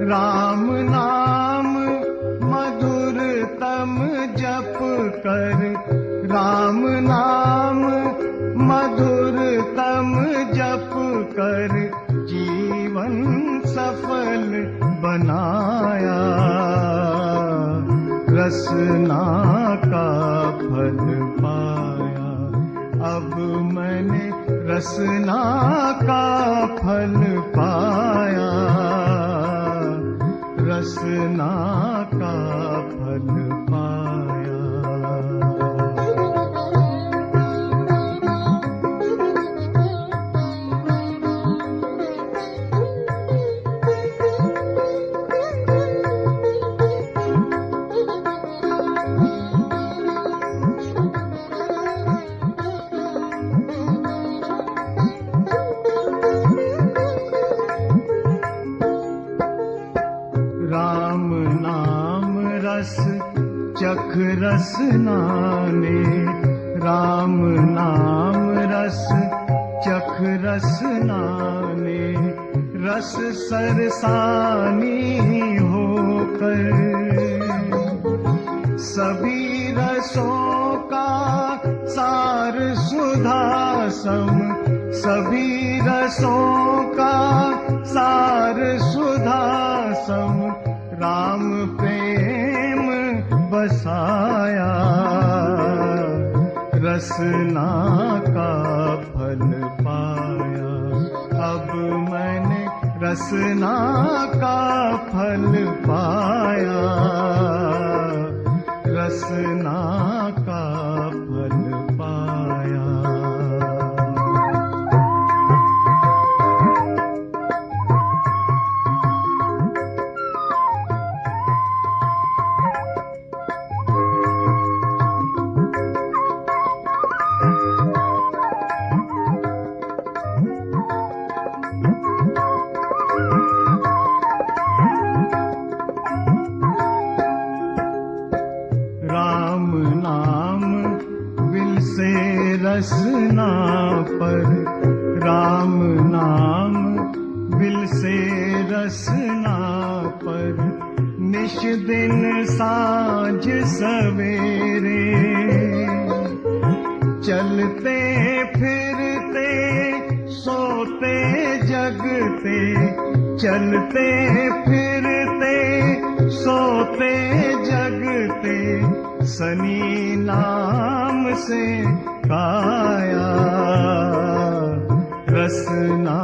राम नाम मधुरतम जप कर, राम नाम मधुरतम जप कर, जीवन सफल बनाया। रसना का फल पाया, अब मैंने रसना का फल पाया। रसना का फल पाया। राम नाम रस चख रसनाने, राम नाम रस चख रसनाने, रस सरसानी होकर सभी रसों का सार सुधा सम, सभी रसों का सार सुधा सम, राम प्रेम बसाया। रसना का फल पाया, अब मैंने रसना का फल पाया। रसना का फल पाया। राम नाम विल से रसना पर, राम नाम विल से रसना पर, निश दिन साँझ सवेरे, चलते फिरते सोते जगते, चलते फिरते सोते जगते, सनी नाम से काया। रसना